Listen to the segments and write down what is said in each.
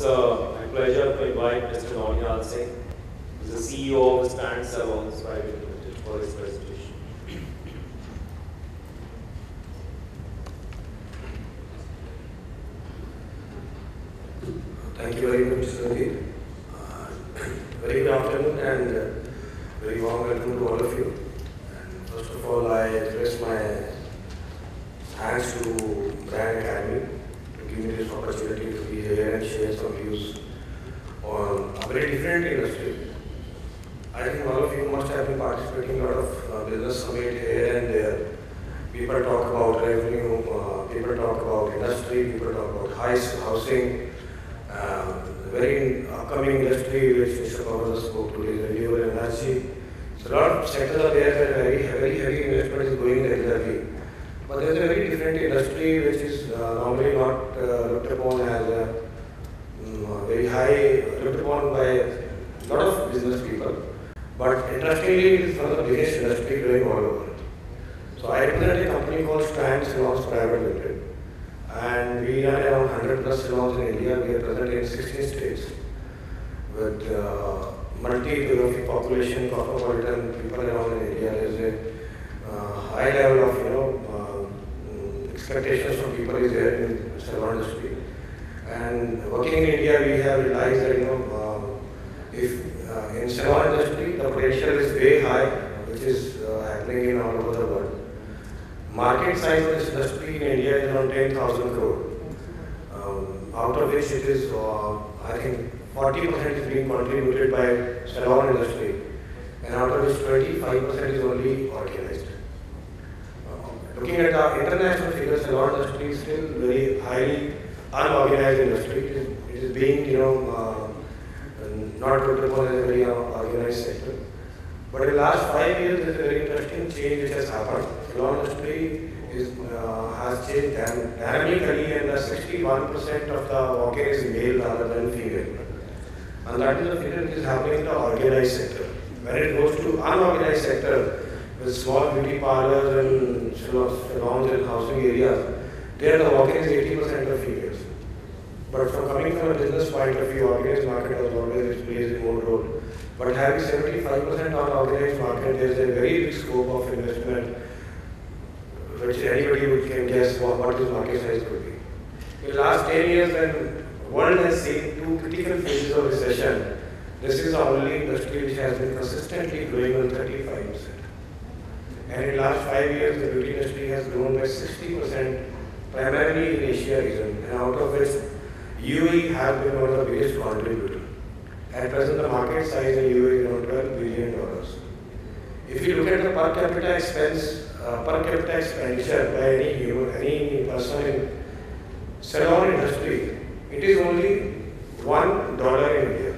it's my pleasure to invite Mr. Nauniyal Singh, who is the CEO of Stand Salons Private Limited, for his presentation. Thank you very much, Mr. Sandeep. Very good afternoon and very warm welcome to all of you. And first of all, I express my thanks to Brand Academy to give me this opportunity to be here and share some views on a very different industry. I think all of you must have been participating in a lot of business summit here and there. People talk about revenue, people talk about industry, people talk about housing. Very upcoming industry which Mr. Pawar spoke today, renewable energy. So a lot of sectors are there where very heavy investment is going regularly. But there is a very different industry which is normally not looked upon as a very high, looked upon by a lot of business people. But interestingly, it is one of the biggest industry going all over. So I represent a company called Stand Salons Private Limited. And we run around 100 plus salons in India. We are present in 16 states with multi-geographic population, cosmopolitan people around in India. There is a high level of expectations from people is there in the salon industry. And working in India, we have realized that if in salon industry the potential is way high, which is happening in all over the world. Market size of this industry in India is around 10,000 crore, out of which it is, I think, 40% is being contributed by salon industry, and out of which 25% is only organized. Looking at the international figures, salon industry is still very highly unorganized industry. It is being, not looked upon as a very organized sector. But in the last 5 years, there is a very interesting change which has happened. Salon industry has changed dynamically, and 61% of the walk-in is male rather than female. And that is the figure which is happening in the organized sector. When it goes to unorganized sector, with small beauty parlors and salons and housing areas, there the walk-in is 80% of females. But coming from a business point of view, organized market has always plays a more role. But having 75% on organized market, there is a very big scope of investment, which anybody can guess what this market size could be. In the last 10 years, when the world has seen two critical phases of recession, this is the only industry which has been consistently growing on 35%. And in the last 5 years, the beauty industry has grown by 60%, primarily in Asia region, and out of which UAE has been one of the biggest contributors. At present, the market size in UAE is around $12 billion. If you look at the per capita expenditure by any person in salon industry, it is only $1 in India,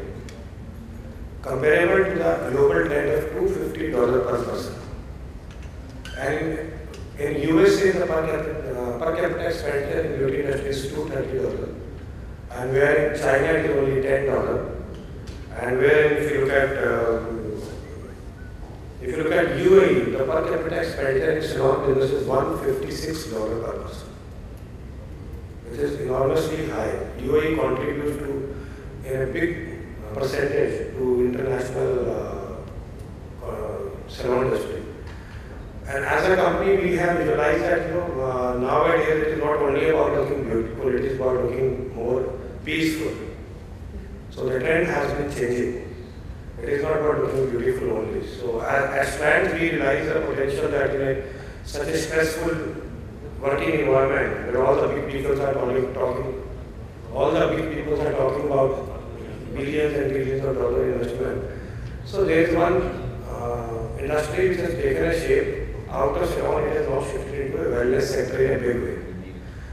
comparable to the global trend of $250 per person. And in USA, the per capita expenditure in beauty industry is $230, and where in China it is only $10. And where if you look at UAE, the per capita expenditure in salon business is $156 per person, which is enormously high. UAE contributes to a big percentage to international salon industry. And as a company, we have realized that nowadays it is not only about looking beautiful; it is about looking more peaceful. So the trend has been changing. It is not about looking beautiful only. So as Stand, we realize the potential that in such a stressful working environment, where all the big people are talking about billions and billions of dollar investment. So there is one industry which has taken a shape. Out of salon, it has now shifted into a wellness sector in a big way.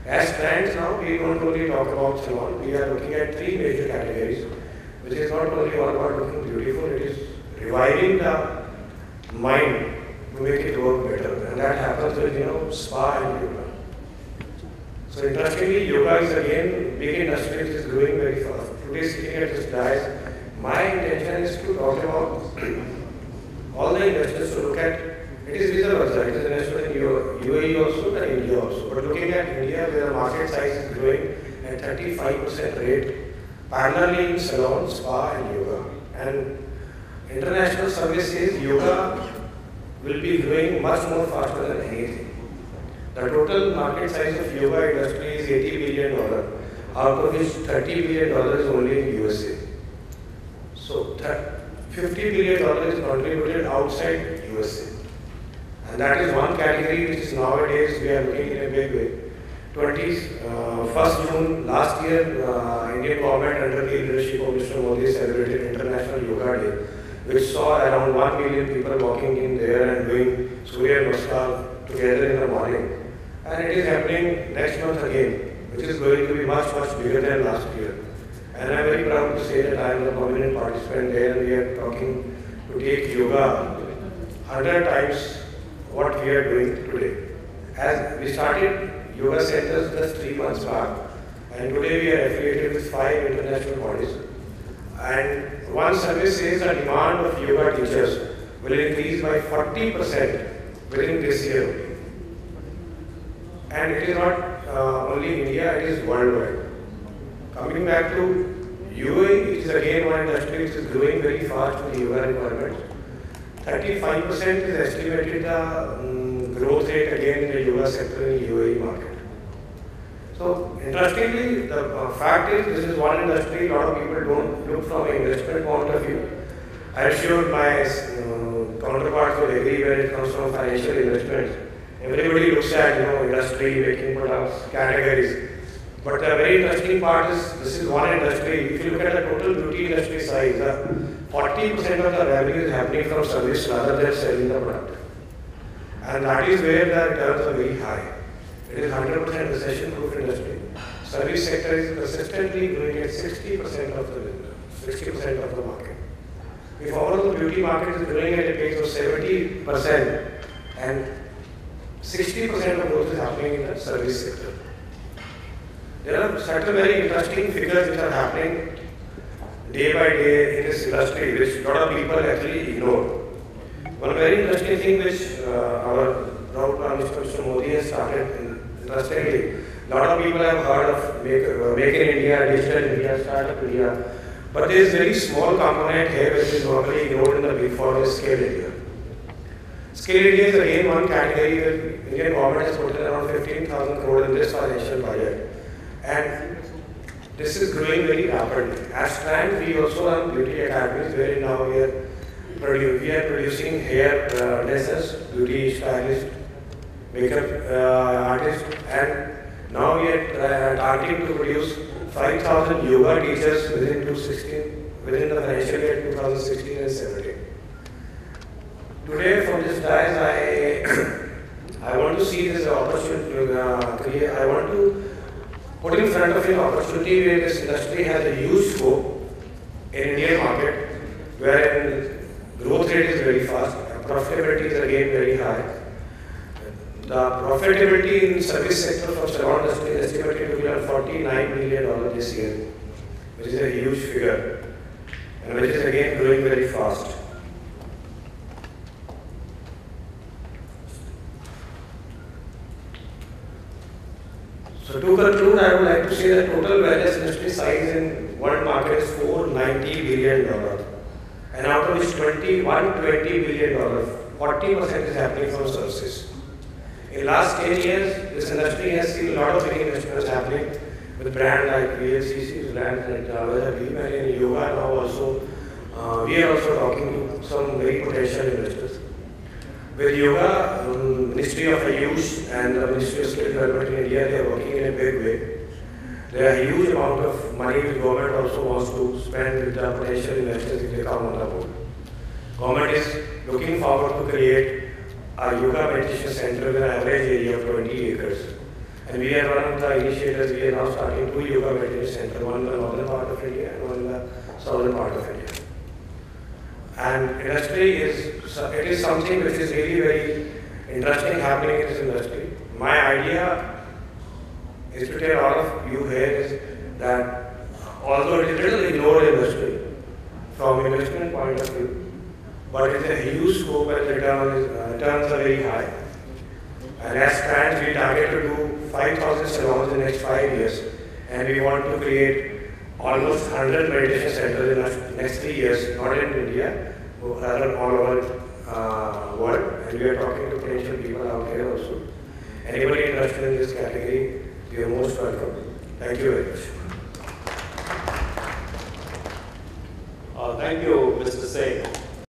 As Stand now, we don't only talk about salon, we are looking at three major categories, which is not only all about looking beautiful, it is reviving the mind to make it work better. And that happens with, spa and yoga. So interestingly, yoga is again big industry which is growing very fast. Today, sitting at this dais, my intention is to talk about all the investors to look at. It is vice versa. It is invested in UAE also and India also. But looking at India, where the market size is growing at 35% rate, parallelly in salon, spa and yoga. And international survey says yoga will be growing much more faster than anything. The total market size of yoga industry is $80 billion, out of which $30 billion is only in USA. So $50 billion is contributed outside USA. And that is one category which is nowadays we are looking in a big way. 1st June last year, Indian government under the leadership of Mr. Modi celebrated International Yoga Day, which saw around 1 million people walking in there and doing Surya Namaskar together in the morning. And it is happening next month again, which is going to be much, much bigger than last year. And I am very proud to say that I am a prominent participant there, and we are talking to take yoga 100 times what we are doing today. As we started yoga centers just 3 months back, and today we are affiliated with 5 international bodies. And one survey says the demand of yoga teachers will increase by 40% within this year. And it is not only India, it is worldwide. Coming back to UAE, it is again one industry which is growing very fast with the yoga requirements. 35% is estimated the growth rate again in the yoga sector in UAE market. So interestingly, the fact is this is one industry a lot of people don't look from an investment point of view. I am sure my counterparts will agree when it comes from financial investments. Everybody looks at industry, making products, categories. But the very interesting part is this is one industry. If you look at the total beauty industry size, 40% of the revenue is happening from service rather than selling the product. And that is where the returns are very high. It is 100% recession-proof industry. Service sector is consistently growing at 60% of the business, 60% of the market. If overall the beauty market is growing at a pace of 70%, and 60% of growth is happening in the service sector. There are certain very interesting figures which are happening day by day in this industry, which a lot of people actually ignore. One very interesting thing which our proud Prime Minister Mr. Modi has started, interestingly, a lot of people have heard of Make in India, Digital India, Startup India, but there is very small component here which is normally ignored in the big four is Scale India. Scale India is again one category where Indian government has put in around 15,000 crore in this financial budget. And this is growing very rapidly. As Strand, we also run beauty academies where now we are producing hair dressers, beauty stylists, makeup artists, and now we are targeting to produce 5,000 yoga teachers within the financial year 2016 and 17. Today, from this dais, I want to see this opportunity. I want to put in front of you an opportunity where this industry has a huge scope in Indian market, where growth rate is very fast, profitability is again very high. The profitability in service sector for salon industry is estimated to be around $49 million this year, which is a huge figure, and which is again growing very fast. So to conclude, I would like to say that total wellness industry size in world market is $490 billion, and out of which $120 billion, 40% is happening from services. In last 10 years, this industry has seen a lot of big investments happening with brands like VLCC, brands like Veem, and in yoga now also, we are also talking to some very potential investors. With yoga, Ministry of Ayush and the Ministry of Skill Development in India, they are working in a big way. There are a huge amount of money which government also wants to spend with the potential investors if they come on the board. Government is looking forward to create a yoga meditation center with an average area of 20 acres. And we are one of the initiators. We are now starting 2 yoga meditation centers, one in the northern part of India and one in the southern part of India. And industry is something which is really very interesting happening in this industry. My idea is to tell all of you here is that although it is a little ignored industry from investment point of view, but it is a huge scope and returns are very high. And as Strand, we target to do 5,000 salons in the next 5 years, and we want to create almost 100 meditation centers in the next 3 years, not in India, rather all over world. And we are talking to potential people out here also. Anybody interested in this category, you are most welcome. Thank you very much. Thank you, Mr. Singh.